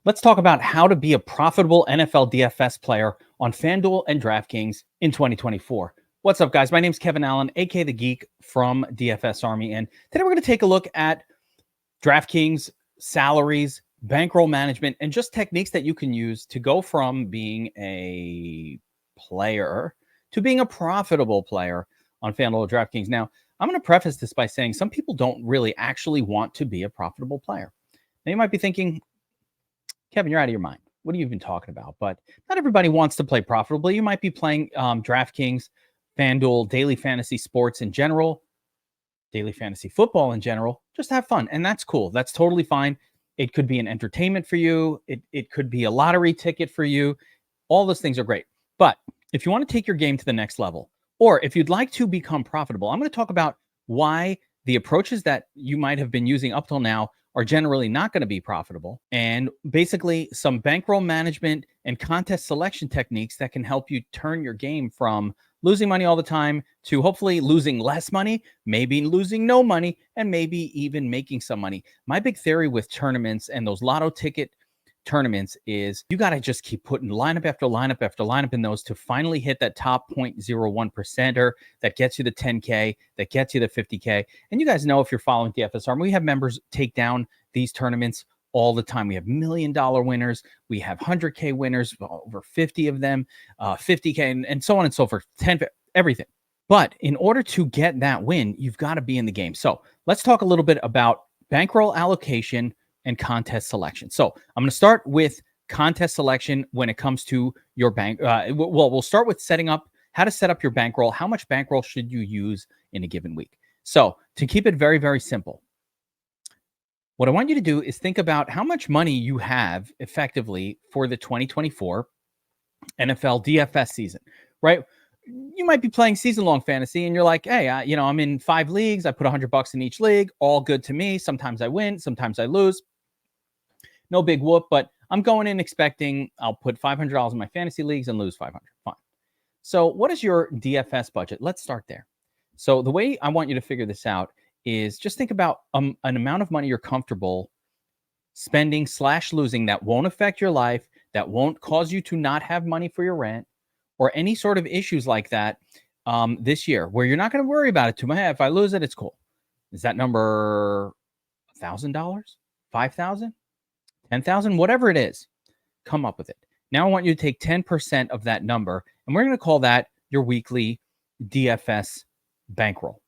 Let's talk about how to be a profitable NFL DFS player on Fanduel and DraftKings in 2024. What's up, guys? My name is Kevin Allen, aka the Geek from DFS Army, and today we're going to take a look at DraftKings, salaries, bankroll management, and just techniques that you can use to go from being a player to being a profitable player on Fanduel or DraftKings. Now, I'm going to preface this by saying some people don't really actually want to be a profitable player. Now, you might be thinking, Kevin, you're out of your mind. What are you even talking about? But not everybody wants to play profitably. You might be playing DraftKings, FanDuel, daily fantasy sports in general, daily fantasy football in general. Just have fun. And that's cool. That's totally fine. It could be an entertainment for you. It could be a lottery ticket for you. All those things are great. But if you want to take your game to the next level, or if you'd like to become profitable, I'm going to talk about why the approaches that you might have been using up till now are generally not going to be profitable, and basically some bankroll management and contest selection techniques that can help you turn your game from losing money all the time to hopefully losing less money, maybe losing no money, and maybe even making some money. My big theory with tournaments and those lotto ticket tournaments is you got to just keep putting lineup after lineup after lineup in those to finally hit that top 0.01%er that gets you the 10K, that gets you the 50K. And you guys know, if you're following DFS Army, we have members take down these tournaments all the time. We have $1 million winners. We have 100K winners, over 50 of them, 50K, and so on and so forth, 10, everything. But in order to get that win, you've got to be in the game. So let's talk a little bit about bankroll allocation and contest selection. So I'm going to start with contest selection when it comes to your bank. We'll start with setting up how to set up your bankroll. How much bankroll should you use in a given week? So to keep it very, very simple, what I want you to do is think about how much money you have effectively for the 2024 NFL DFS season, right? You might be playing season-long fantasy and you're like, hey, I'm in 5 leagues. I put $100 in each league. All good to me. Sometimes I win, sometimes I lose. No big whoop, but I'm going in expecting I'll put $500 in my fantasy leagues and lose $500. Fine. So what is your DFS budget? Let's start there. So the way I want you to figure this out is just think about an amount of money you're comfortable spending / losing that won't affect your life, that won't cause you to not have money for your rent or any sort of issues like that this year, where you're not going to worry about it too much. Hey, if I lose it, it's cool. Is that number $1,000, $5,000? 10,000, whatever it is, come up with it. Now I want you to take 10% of that number, and we're going to call that your weekly DFS bankroll.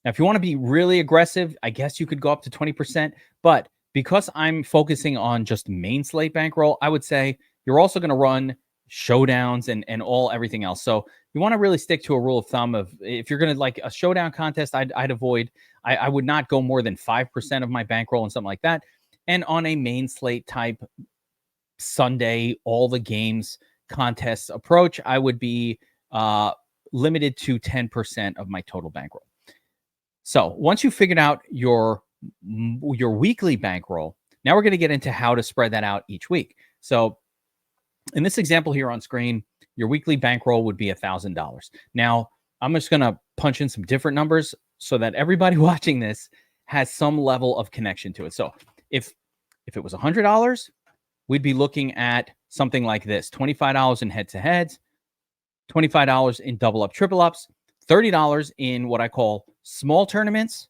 Now, if you want to be really aggressive, I guess you could go up to 20%, but because I'm focusing on just main slate bankroll, I would say you're also going to run showdowns and everything else. So you want to really stick to a rule of thumb of, if you're going to like a showdown contest, I'd avoid, I would not go more than 5% of my bankroll and something like that. And on a main slate type Sunday, all the games contest approach, I would be limited to 10% of my total bankroll. So once you figured out your weekly bankroll, now we're going to get into how to spread that out each week. So in this example here on screen, your weekly bankroll would be $1,000. Now I'm just going to punch in some different numbers so that everybody watching this has some level of connection to it. So if it was $100, we'd be looking at something like this: $25 in head-to-heads, $25 in double-up, triple-ups, $30 in what I call small tournaments,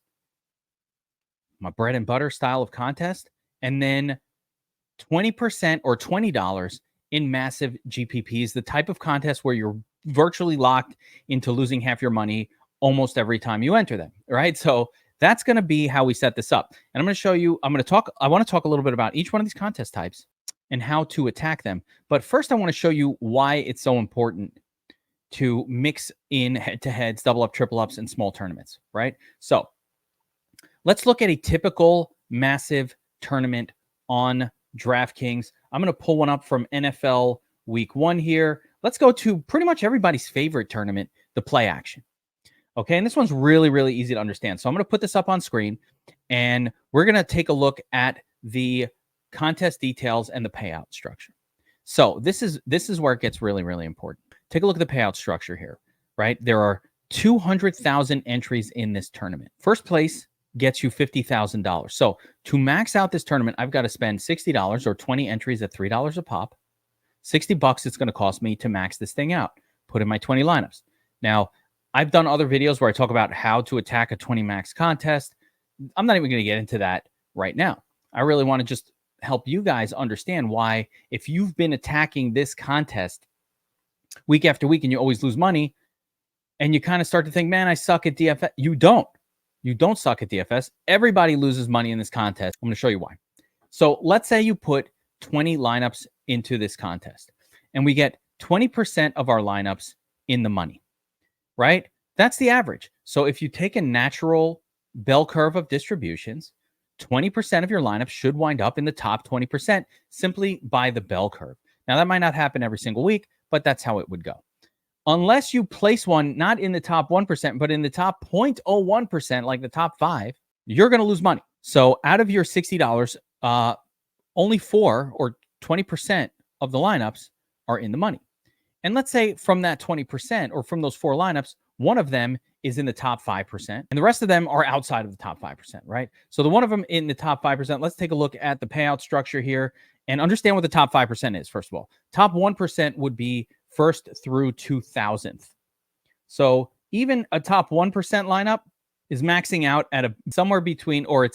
my bread and butter style of contest, and then 20% or $20 in massive GPPs, the type of contest where you're virtually locked into losing half your money almost every time you enter them, right? So that's going to be how we set this up. And I'm going to show you, I want to talk a little bit about each one of these contest types and how to attack them. But first, I want to show you why it's so important to mix in head-to-heads, double-up, triple-ups, and small tournaments, right? So let's look at a typical massive tournament on DraftKings. I'm going to pull one up from NFL Week 1 here. Let's go to pretty much everybody's favorite tournament, the play action. Okay, and this one's really, really easy to understand. So I'm going to put this up on screen, and we're going to take a look at the contest details and the payout structure. So this is where it gets really, really important. Take a look at the payout structure here, right? There are 200,000 entries in this tournament. First place gets you $50,000. So to max out this tournament, I've got to spend $60 or 20 entries at $3 a pop. $60 it's going to cost me to max this thing out. Put in my 20 lineups. Now, I've done other videos where I talk about how to attack a 20 max contest. I'm not even going to get into that right now. I really want to just help you guys understand why, if you've been attacking this contest week after week and you always lose money, and you kind of start to think, man, I suck at DFS. You don't. You don't suck at DFS. Everybody loses money in this contest. I'm going to show you why. So let's say you put 20 lineups into this contest, and we get 20% of our lineups in the money, right? That's the average. So if you take a natural bell curve of distributions, 20% of your lineups should wind up in the top 20% simply by the bell curve. Now, that might not happen every single week, but that's how it would go. Unless you place one not in the top 1%, but in the top 0.01%, like the top 5, you're going to lose money. So out of your $60, only 4 or 20% of the lineups are in the money. And let's say from that 20% or from those 4 lineups, one of them is in the top 5%, and the rest of them are outside of the top 5%, right? So the one of them in the top 5%, let's take a look at the payout structure here and understand what the top 5% is, first of all. Top 1% would be first through 2000th. So even a top 1% lineup is maxing out at somewhere between, or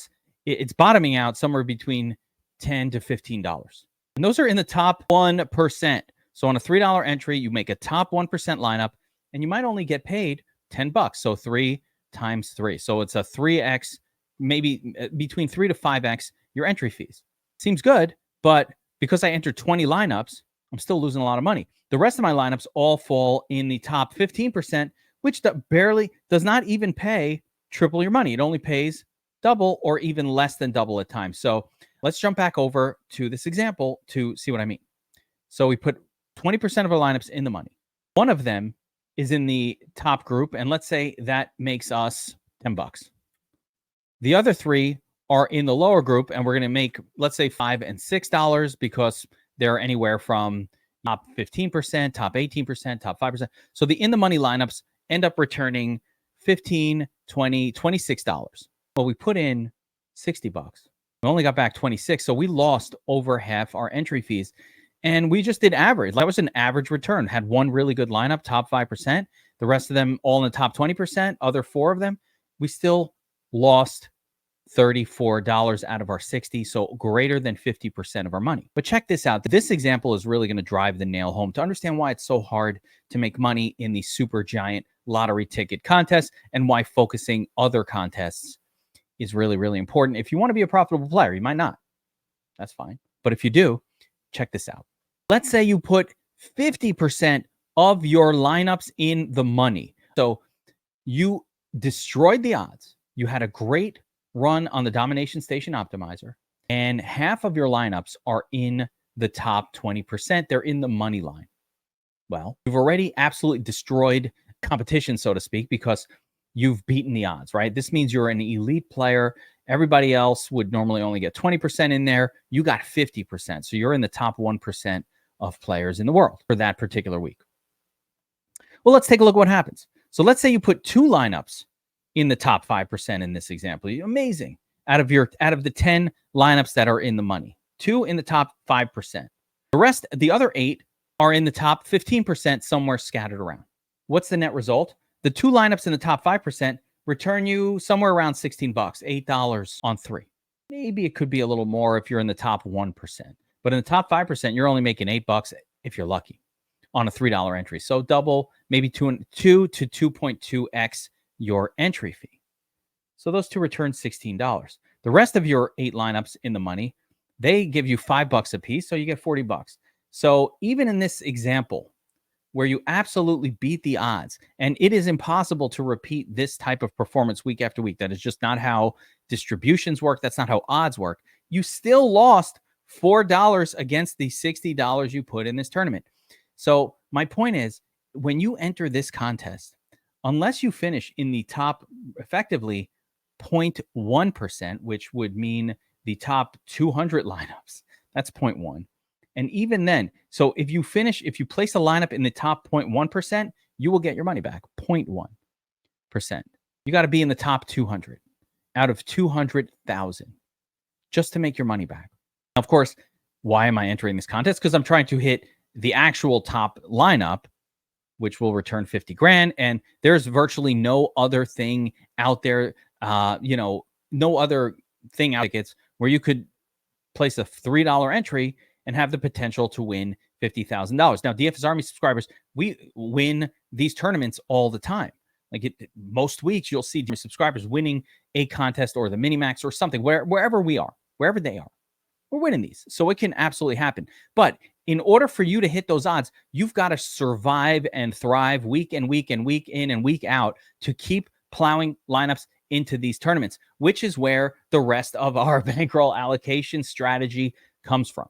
it's bottoming out somewhere between $10 to $15. And those are in the top 1%. So on a $3 entry, you make a top 1% lineup, and you might only get paid $10. So 3 times 3. So it's a 3x, maybe between 3 to 5x your entry fees. Seems good, but because I entered 20 lineups, I'm still losing a lot of money. The rest of my lineups all fall in the top 15%, which barely does not even pay triple your money. It only pays double or even less than double at times. So let's jump back over to this example to see what I mean. So we put 20% of our lineups in the money. One of them is in the top group, and let's say that makes us $10. The other 3 are in the lower group, and we're going to make, let's say, $5 and $6 because they're anywhere from top 15%, top 18%, top 5%. So the in the money lineups end up returning $15, $20, $26. Well, we put in $60. We only got back 26, so we lost over half our entry fees. And we just did average. That was an average return. Had one really good lineup, top 5%. The rest of them all in the top 20%. Other 4 of them, we still lost $34 out of our 60, so greater than 50% of our money. But check this out. This example is really going to drive the nail home to understand why it's so hard to make money in the super giant lottery ticket contest and why focusing other contests is really, really important. If you want to be a profitable player, you might not. That's fine. But if you do, check this out. Let's say you put 50% of your lineups in the money. So you destroyed the odds. You had a great run on the domination station optimizer, and half of your lineups are in the top 20%. They're in the money line. Well, you've already absolutely destroyed competition, so to speak, because you've beaten the odds, right? This means you're an elite player. Everybody else would normally only get 20% in there. You got 50%. So you're in the top 1% of players in the world for that particular week. Well, let's take a look at what happens. So let's say you put 2 lineups in the top 5% in this example. Amazing. Out of the 10 lineups that are in the money, 2 in the top 5%. The rest, the other 8 are in the top 15%, somewhere scattered around. What's the net result? The 2 lineups in the top 5% return you somewhere around $16, $8 on 3. Maybe it could be a little more if you're in the top 1%. But in the top 5%, you're only making $8 if you're lucky on a $3 entry. So double, maybe 2 to 2.2x your entry fee. So those 2 return $16. The rest of your 8 lineups in the money, they give you $5 a piece, so you get $40. So even in this example, where you absolutely beat the odds, and it is impossible to repeat this type of performance week after week. That is just not how distributions work. That's not how odds work. You still lost $4 against the $60 you put in this tournament. So my point is, when you enter this contest, unless you finish in the top, effectively 0.1%, which would mean the top 200 lineups, that's 0.1. And even then, so if you place a lineup in the top 0.1%, you will get your money back, 0.1%. You got to be in the top 200. out of 200,000 just to make your money back. Now, of course, why am I entering this contest? Because I'm trying to hit the actual top lineup, which will return 50 grand. And there's virtually no other thing out there, no other thing out tickets where you could place a $3 entry and have the potential to win $50,000. Now, DFS Army subscribers, we win these tournaments all the time. Most weeks, you'll see subscribers winning a contest or the Minimax or something, wherever we are, wherever they are. We're winning these. So it can absolutely happen. But in order for you to hit those odds, you've got to survive and thrive week and week and week in and week out to keep plowing lineups into these tournaments, which is where the rest of our bankroll allocation strategy comes from.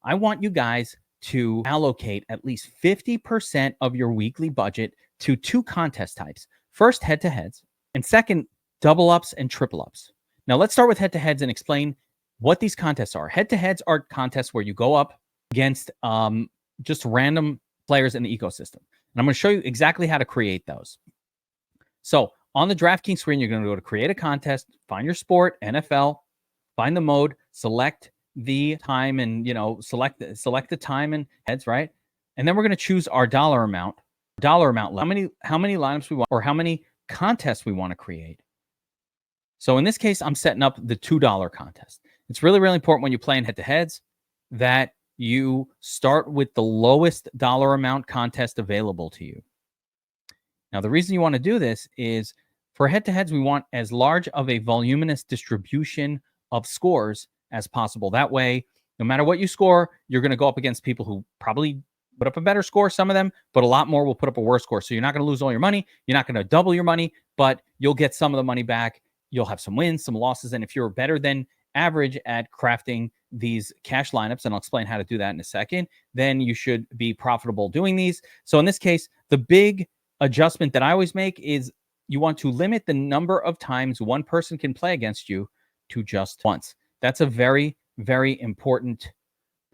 I want you guys to allocate at least 50% of your weekly budget to two contest types. First, head-to-heads, and second, double-ups and triple-ups. Now, let's start with head-to-heads and explain what these contests are. Head-to-heads are contests where you go up against just random players in the ecosystem. And I'm going to show you exactly how to create those. So on the DraftKings screen, you're going to go to create a contest, find your sport, NFL, find the mode, select the time and, select the time and heads, right? And then we're going to choose our dollar amount level. How many lineups we want or how many contests we want to create. So in this case, I'm setting up the $2 contest. It's really, really important when you play in head-to-heads that you start with the lowest dollar amount contest available to you. Now, the reason you want to do this is for head-to-heads, we want as large of a voluminous distribution of scores as possible. That way, no matter what you score, you're going to go up against people who probably put up a better score, some of them, but a lot more will put up a worse score. So you're not going to lose all your money. You're not going to double your money, but you'll get some of the money back. You'll have some wins, some losses. And if you're better than average at crafting these cash lineups, and I'll explain how to do that in a second, then you should be profitable doing these. So in this case, the big adjustment that I always make is you want to limit the number of times one person can play against you to just once. That's a very, very important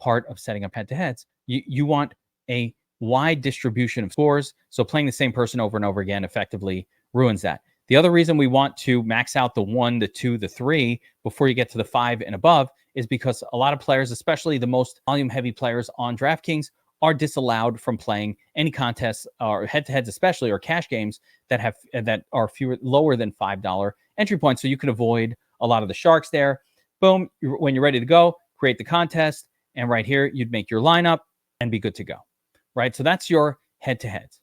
part of setting up head-to-heads. You want a wide distribution of scores. So playing the same person over and over again effectively ruins that. The other reason we want to max out the 1, the 2, the 3 before you get to the 5 and above is because a lot of players, especially the most volume-heavy players on DraftKings, are disallowed from playing any contests or head-to-heads, especially, or cash games that are lower than $5 entry points. So you can avoid a lot of the sharks there. Boom, when you're ready to go, create the contest, and right here you'd make your lineup and be good to go. Right? So that's your head-to-heads.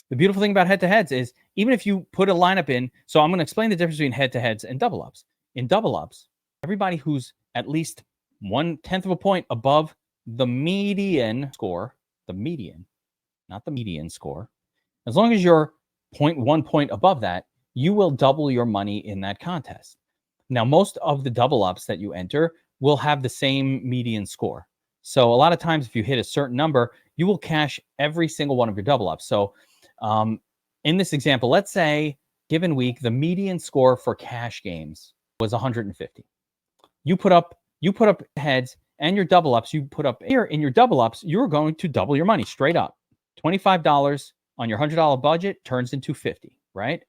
The beautiful thing about head-to-heads is even if you put a lineup in, so I'm going to explain the difference between head-to-heads and double-ups. In double-ups, everybody who's at least 1/10 of a point above the median score, the median, not the median score, as long as you're 0.1 point above that, you will double your money in that contest. Now, most of the double-ups that you enter will have the same median score. So a lot of times if you hit a certain number, you will cash every single one of your double-ups. So in this example, let's say given week, the median score for cash games was 150. You put up heads and your double ups. You put up here in your double ups, you're going to double your money straight up. $25 on your $100 budget turns into $50, right?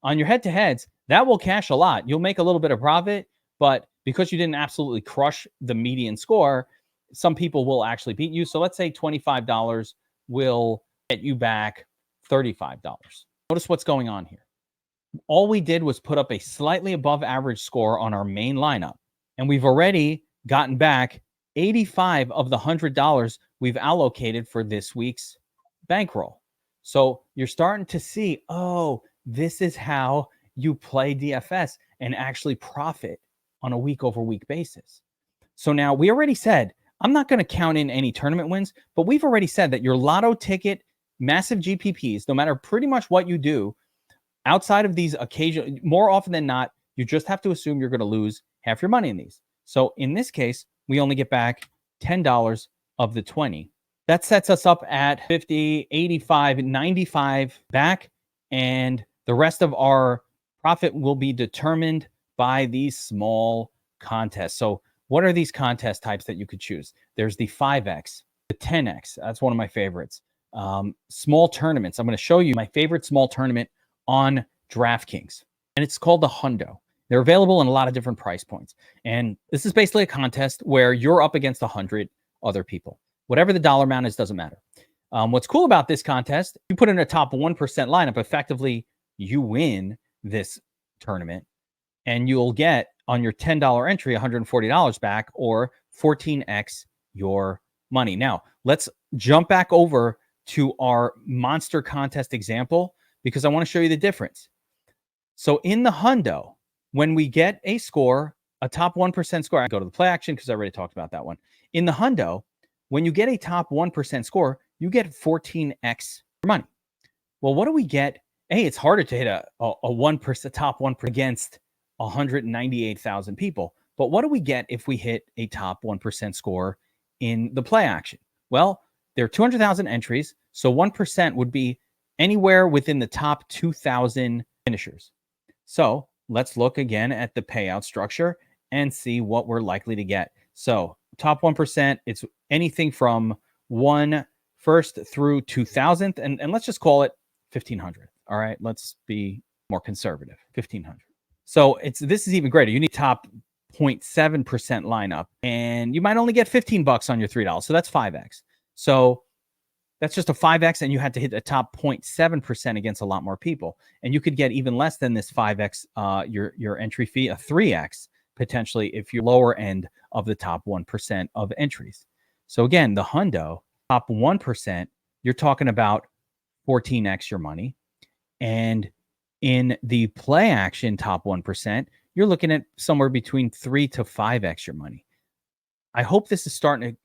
On your head to heads, that will cash a lot. You'll make a little bit of profit, but because you didn't absolutely crush the median score, some people will actually beat you. So let's say $25 will get you back $35. Notice what's going on here. All we did was put up a slightly above average score on our main lineup, and we've already gotten back 85 of the $100 we've allocated for this week's bankroll. So you're starting to see, oh, this is how you play DFS and actually profit on a week over week basis. So now we already said, I'm not going to count in any tournament wins, but we've already said that your lotto ticket, massive GPPs, no matter pretty much what you do, outside of these occasional, more often than not, you just have to assume you're going to lose half your money in these. So in this case, we only get back $10 of the 20. That sets us up at 50, 85, 95 back, and the rest of our profit will be determined by these small contests. So what are these contest types that you could choose? There's the 5X, the 10X. That's one of my favorites. Small tournaments. I'm going to show you my favorite small tournament on DraftKings, and it's called the Hundo. They're available in a lot of different price points. And this is basically a contest where you're up against 100 other people. Whatever the dollar amount is, doesn't matter. What's cool about this contest, you put in a top 1% lineup, effectively you win this tournament, and you'll get on your $10 entry $140 back, or 14x your money. Now, let's jump back over to our monster contest example, because I want to show you the difference. So in the hundo, when we get a score, a top 1% score, I go to the play action because I already talked about that one. In the hundo, when you get a top 1% score, you get 14x your money. Well, what do we get? Hey, it's harder to hit a 1% top 1% against 198,000 people. But what do we get if we hit a top 1% score in the play action? Well, there are 200,000 entries, so 1% would be anywhere within the top 2,000 finishers. So let's look again at the payout structure and see what we're likely to get. So top 1%, it's anything from 1st through 2,000th, and let's just call it 1,500. All right, let's be more conservative, 1,500. So this is even greater. You need top 0.7% lineup, and you might only get $15 on your $3. So that's 5x. So that's just a 5x, and you had to hit a top 0.7% against a lot more people. And you could get even less than this 5x, your entry fee, a 3x potentially if you're lower end of the top 1% of entries. So again, the hundo, top 1%, you're talking about 14x your money. And in the play action top 1%, you're looking at somewhere between 3 to 5x your money. I hope this is starting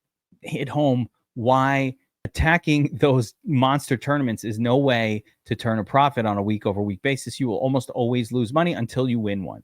to hit home why attacking those monster tournaments is no way to turn a profit on a week over week basis. You will almost always lose money until you win one.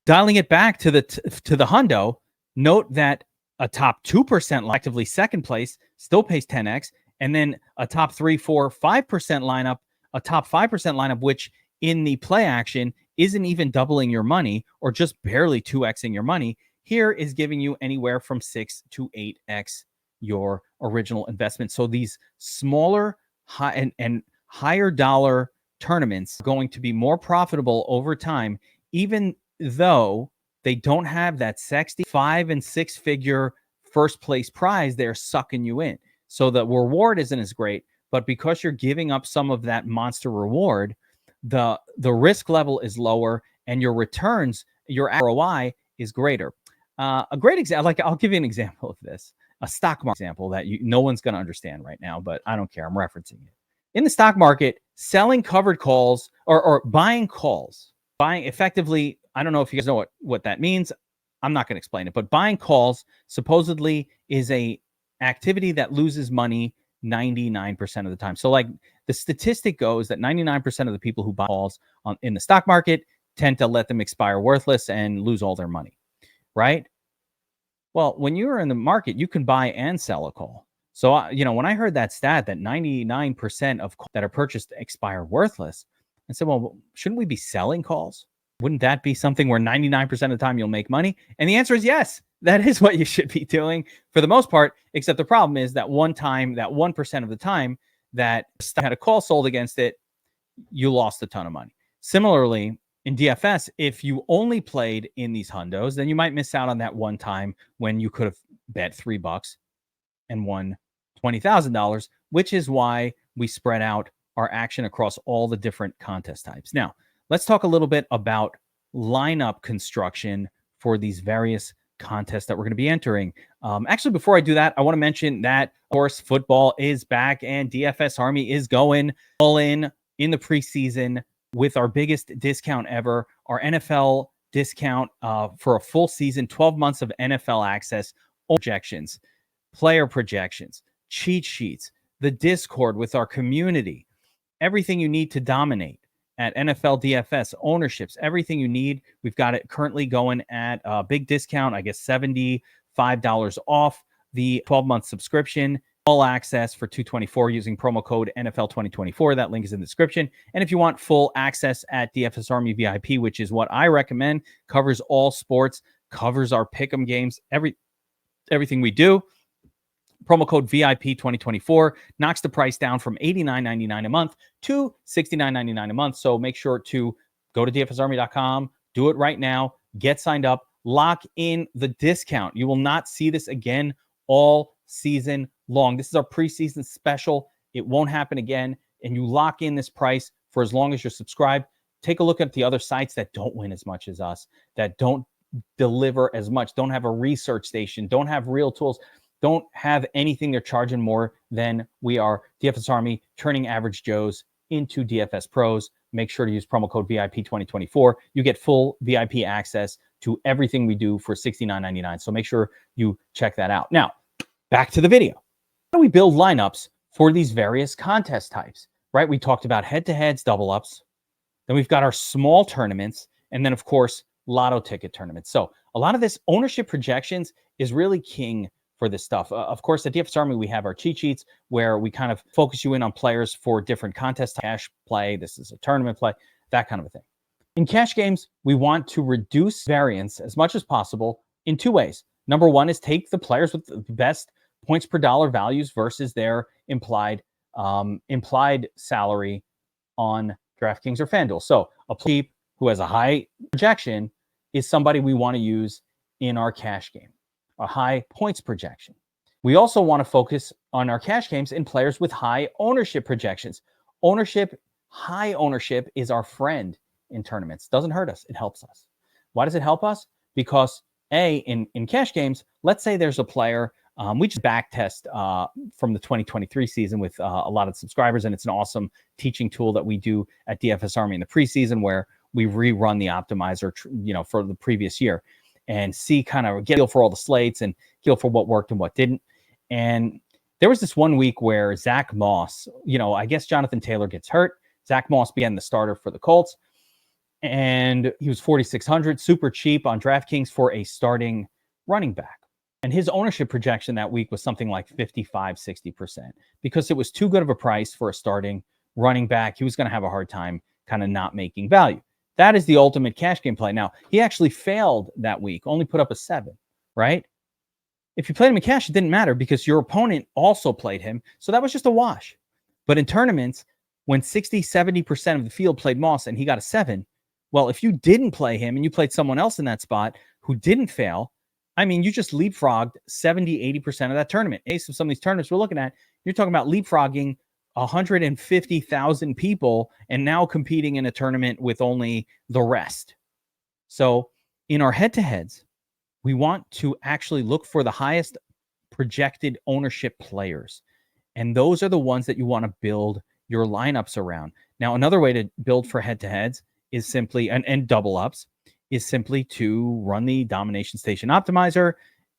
Dialing it back to the hundo, note that a top 2%, actively second place, still pays 10x, and then a top 3, 4, 5% lineup, a top 5% lineup, which in the play action isn't even doubling your money or just barely 2xing your money, here is giving you anywhere from 6 to 8x your original investment. So these smaller and higher dollar tournaments are going to be more profitable over time, even though they don't have that sexy 5 and 6 figure first place prize. They're sucking you in. So the reward isn't as great, but because you're giving up some of that monster reward, the risk level is lower and your returns, your ROI is greater. A great example, like I'll give you an example of this, a stock market example that no one's going to understand right now, but I don't care. I'm referencing it. In the stock market, selling covered calls or buying calls, buying effectively, I don't know if you guys know what that means. I'm not going to explain it, but buying calls supposedly is a activity that loses money 99% of the time. So like the statistic goes that 99% of the people who buy calls in the stock market tend to let them expire worthless and lose all their money, right? Well, when you're in the market, you can buy and sell a call. So, when I heard that stat that 99% of calls that are purchased expire worthless, I said, well, shouldn't we be selling calls? Wouldn't that be something where 99% of the time you'll make money? And the answer is yes. That is what you should be doing for the most part, except the problem is that one time, that 1% of the time that had a call sold against it, you lost a ton of money. Similarly, in DFS, if you only played in these hundos, then you might miss out on that one time when you could have bet $3 and won $20,000, which is why we spread out our action across all the different contest types. Now, let's talk a little bit about lineup construction for these various contests that we're going to be entering. Actually, before I do that, I want to mention that, of course, football is back and DFS Army is going all in the preseason with our biggest discount ever, our NFL discount for a full season, 12 months of NFL access, projections, player projections, cheat sheets, the Discord with our community, everything you need to dominate at NFL DFS, ownerships, everything you need. We've got it currently going at a big discount, I guess $75 off the 12-month subscription, all access for $224 using promo code NFL 2024. That link is in the description. And if you want full access at DFS Army VIP, which is what I recommend, covers all sports, covers our pick'em games, everything we do. Promo code VIP 2024 knocks the price down from $89.99 a month to $69.99 a month. So make sure to go to dfsarmy.com, Do it right now. Get signed up. Lock in the discount. You will not see this again all season long. This is our preseason special. It won't happen again. And you lock in this price for as long as you're subscribed. Take a look at the other sites that don't win as much as us, that don't deliver as much, don't have a research station, don't have real tools, don't have anything they're charging more than we are. DFS Army, turning average Joes into DFS pros. Make sure to use promo code VIP 2024. You get full VIP access to everything we do for $69.99. So make sure you check that out. Now, back to the video. How do we build lineups for these various contest types, right? We talked about head-to-heads, double-ups. Then we've got our small tournaments. And then, of course, lotto ticket tournaments. So a lot of this ownership projections is really king for this stuff. Of course, at DFS Army, we have our cheat sheets where we kind of focus you in on players for different contests, cash play, this is a tournament play, that kind of a thing. In cash games, we want to reduce variance as much as possible in two ways. Number one is take the players with the best points per dollar values versus their implied salary on DraftKings or Fanduel. So a player who has a high projection is somebody we want to use in our cash game, a high points projection. We also want to focus on our cash games in players with high ownership projections. High ownership is our friend in tournaments. Doesn't hurt us. It helps us. Why does it help us? Because in cash games, let's say there's a player, we just back test from the 2023 season with a lot of subscribers, and it's an awesome teaching tool that we do at DFS Army in the preseason where we rerun the optimizer, for the previous year and see kind of get a feel for all the slates and feel for what worked and what didn't. And there was this one week where Zach Moss, I guess Jonathan Taylor gets hurt. Zach Moss began the starter for the Colts, and he was 4,600, super cheap on DraftKings for a starting running back. And his ownership projection that week was something like 55-60% because it was too good of a price for a starting running back. He was going to have a hard time kind of not making value. That is the ultimate cash game play. Now, he actually failed that week, only put up a 7, right? If you played him in cash, it didn't matter because your opponent also played him. So that was just a wash. But in tournaments, when 60-70% of the field played Moss and he got a 7, well, if you didn't play him and you played someone else in that spot who didn't fail, I mean, you just leapfrogged 70-80% of that tournament. Ace of some of these tournaments we're looking at, you're talking about leapfrogging 150,000 people and now competing in a tournament with only the rest. So in our head-to-heads, we want to actually look for the highest projected ownership players. And those are the ones that you want to build your lineups around. Now, another way to build for head-to-heads is simply, and double-ups, is simply to run the domination station optimizer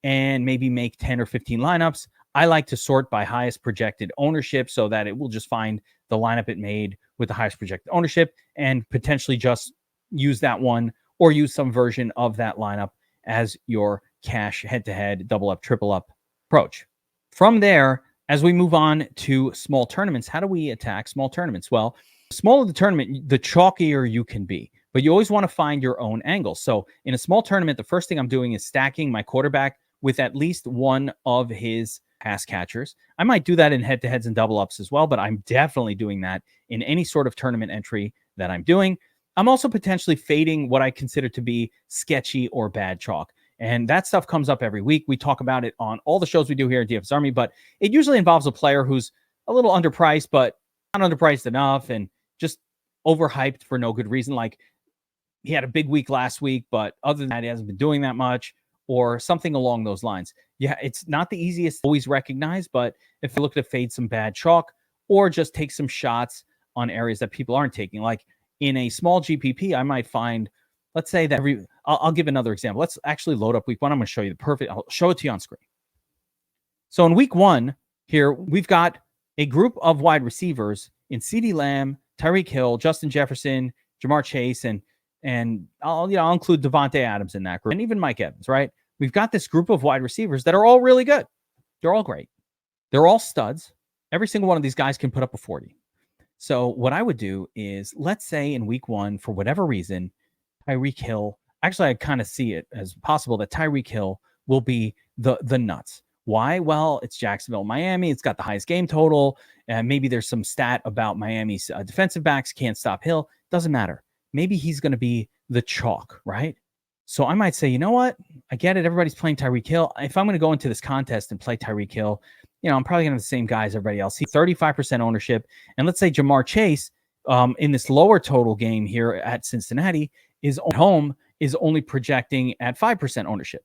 and maybe make 10 or 15 lineups. I like to sort by highest projected ownership so that it will just find the lineup it made with the highest projected ownership and potentially just use that one or use some version of that lineup as your cash head-to-head, double-up, triple-up approach. From there, as we move on to small tournaments, how do we attack small tournaments? Well, the smaller the tournament, the chalkier you can be. But you always want to find your own angle. So in a small tournament, the first thing I'm doing is stacking my quarterback with at least one of his pass catchers. I might do that in head-to-heads and double-ups as well, but I'm definitely doing that in any sort of tournament entry that I'm doing. I'm also potentially fading what I consider to be sketchy or bad chalk. And that stuff comes up every week. We talk about it on all the shows we do here at DFS Army, but it usually involves a player who's a little underpriced, but not underpriced enough and just overhyped for no good reason. Like, he had a big week last week, but other than that, he hasn't been doing that much or something along those lines. Yeah, it's not the easiest to always recognize, but if you look to fade some bad chalk or just take some shots on areas that people aren't taking, like in a small GPP, I might find, let's say that I'll give another example. Let's actually load up week one. I'm going to show you I'll show it to you on screen. So in week one here, we've got a group of wide receivers in CeeDee Lamb, Tyreek Hill, Justin Jefferson, Jamar Chase, and I'll include Devontae Adams in that group, and even Mike Evans, right? We've got this group of wide receivers that are all really good. They're all great. They're all studs. Every single one of these guys can put up a 40. So what I would do is, let's say in week one, for whatever reason, Tyreek Hill, actually I kind of see it as possible that Tyreek Hill will be the nuts. Why? Well, it's Jacksonville, Miami. It's got the highest game total. And maybe there's some stat about Miami's defensive backs can't stop Hill. Doesn't matter. Maybe he's going to be the chalk, right? So I might say, you know what? I get it. Everybody's playing Tyreek Hill. If I'm going to go into this contest and play Tyreek Hill, I'm probably going to have the same guy as everybody else. He's 35% ownership. And let's say Jamar Chase in this lower total game here at Cincinnati is at home is only projecting at 5% ownership.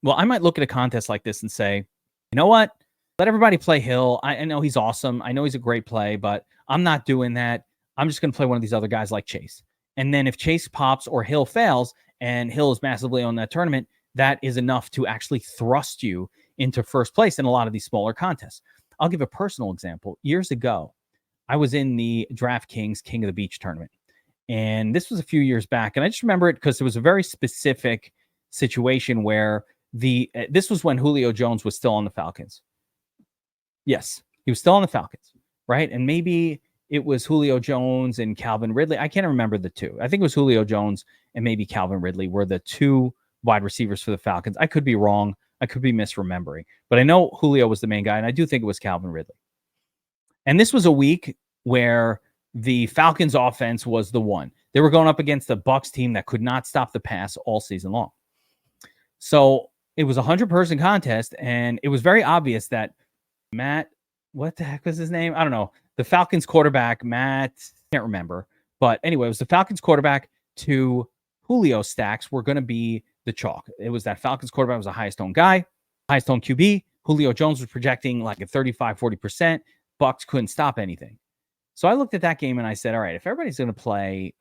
Well, I might look at a contest like this and say, you know what? Let everybody play Hill. I know he's awesome. I know he's a great play, but I'm not doing that. I'm just going to play one of these other guys like Chase. And then if Chase pops or Hill fails and Hill is massively on that tournament, that is enough to actually thrust you into first place in a lot of these smaller contests. I'll give a personal example. Years ago, I was in the DraftKings King of the Beach tournament. And this was a few years back. And I just remember it because it was a very specific situation where this was when Julio Jones was still on the Falcons. Yes, he was still on the Falcons, right? And maybe it was Julio Jones and Calvin Ridley. I can't remember the two. I think it was Julio Jones and maybe Calvin Ridley were the two wide receivers for the Falcons. I could be wrong. I could be misremembering. But I know Julio was the main guy, and I do think it was Calvin Ridley. And this was a week where the Falcons offense was the one. They were going up against the Bucs team that could not stop the pass all season long. So it was a 100-person contest, and it was very obvious that Matt, what the heck was his name? I don't know. The Falcons quarterback, Matt, can't remember. But anyway, it was the Falcons quarterback to Julio stacks were going to be the chalk. It was that Falcons quarterback was the highest owned guy, highest owned QB. Julio Jones was projecting like a 35, 40%. Bucs couldn't stop anything. So I looked at that game and I said, all right, if everybody's going to play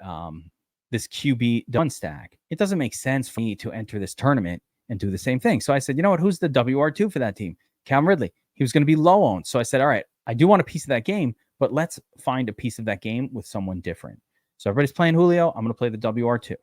this QB done stack, it doesn't make sense for me to enter this tournament and do the same thing. So I said, you know what? Who's the WR2 for that team? Calvin Ridley. He was going to be low owned. So I said, all right, I do want a piece of that game, but let's find a piece of that game with someone different. So everybody's playing Julio. I'm going to play the WR2.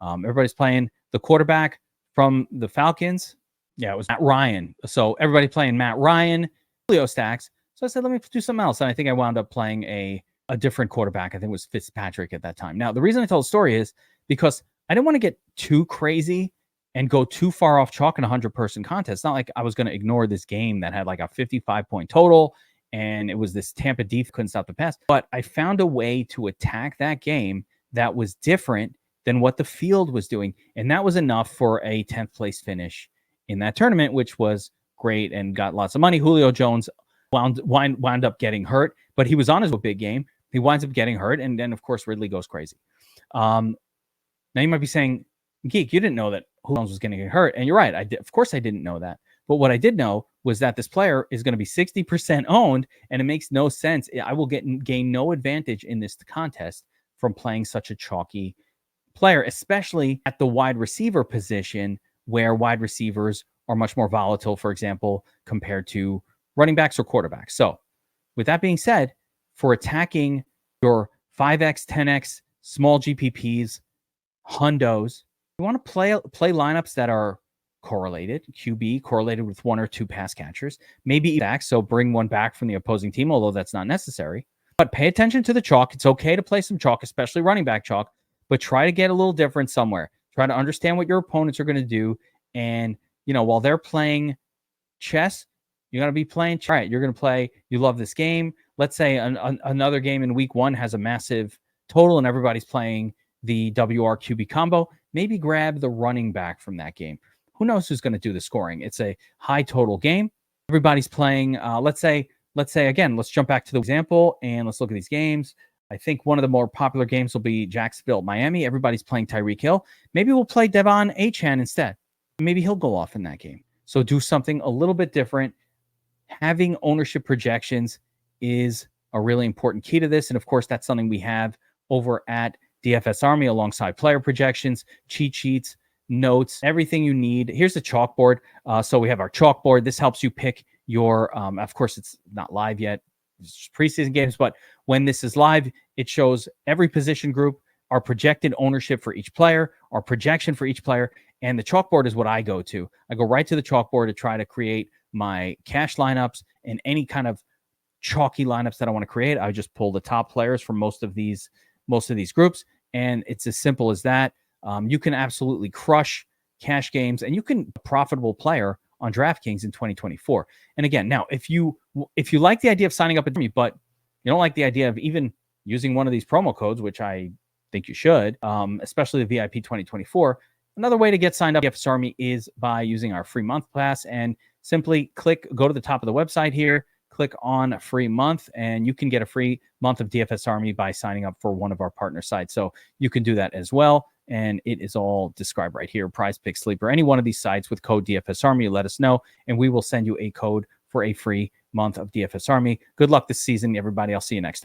Everybody's playing the quarterback from the Falcons. Yeah, it was Matt Ryan. So everybody playing Matt Ryan, Julio stacks. So I said, let me do something else. And I think I wound up playing a different quarterback. I think it was Fitzpatrick at that time. Now, the reason I tell the story is because I didn't want to get too crazy and go too far off chalk in a 100-person contest. It's not like I was going to ignore this game that had like a 55-point total, and it was this Tampa defense couldn't stop the pass. But I found a way to attack that game that was different than what the field was doing, and that was enough for a 10th place finish in that tournament, which was great and got lots of money. Julio Jones wound up getting hurt, but he was on his big game. He winds up getting hurt, and then, of course, Ridley goes crazy. Now, you might be saying, Geek, you didn't know that Julio Jones was going to get hurt. And you're right. Of course, I didn't know that. But what I did know was that this player is going to be 60% owned, and it makes no sense. I will gain no advantage in this contest from playing such a chalky player, especially at the wide receiver position where wide receivers are much more volatile, for example, compared to running backs or quarterbacks. So with that being said, for attacking your 5X, 10X, small GPPs, hundos, you want to play lineups that are correlated, QB correlated with one or two pass catchers, maybe back, so bring one back from the opposing team, although that's not necessary. But pay attention to the chalk. It's okay to play some chalk, especially running back chalk, but try to get a little different somewhere. Try to understand what your opponents are going to do. And, while they're playing chess, you got to be playing. All right, you're going to play. You love this game. Let's say another game in week one has a massive total and everybody's playing the WR-QB combo. Maybe grab the running back from that game. Who knows who's going to do the scoring? It's a high total game. Everybody's playing. Let's say again, let's jump back to the example and let's look at these games. I think one of the more popular games will be Jacksonville, Miami. Everybody's playing Tyreek Hill. Maybe we'll play Devon Achane instead. Maybe he'll go off in that game. So do something a little bit different. Having ownership projections is a really important key to this. And of course, that's something we have over at DFS Army alongside player projections, cheat sheets, notes, everything you need. Here's the chalkboard. So we have our chalkboard. This helps you pick your, of course, it's not live yet. It's preseason games, but when this is live, it shows every position group, our projected ownership for each player, our projection for each player, and the chalkboard is what I go to. I go right to the chalkboard to try to create my cash lineups and any kind of chalky lineups that I want to create. I just pull the top players from most of these groups, and it's as simple as that. You can absolutely crush cash games, and you can be a profitable player on DraftKings in 2024. And again, now if you like the idea of signing up at me, but you don't like the idea of even using one of these promo codes, which I think you should, especially the VIP 2024. Another way to get signed up DFS Army is by using our free month pass, and simply go to the top of the website here, click on free month, and you can get a free month of DFS Army by signing up for one of our partner sites. So you can do that as well. And it is all described right here. Prize Pick, Sleeper, any one of these sites with code DFS Army, let us know, and we will send you a code for a free month of DFS Army. Good luck this season, everybody. I'll see you next time.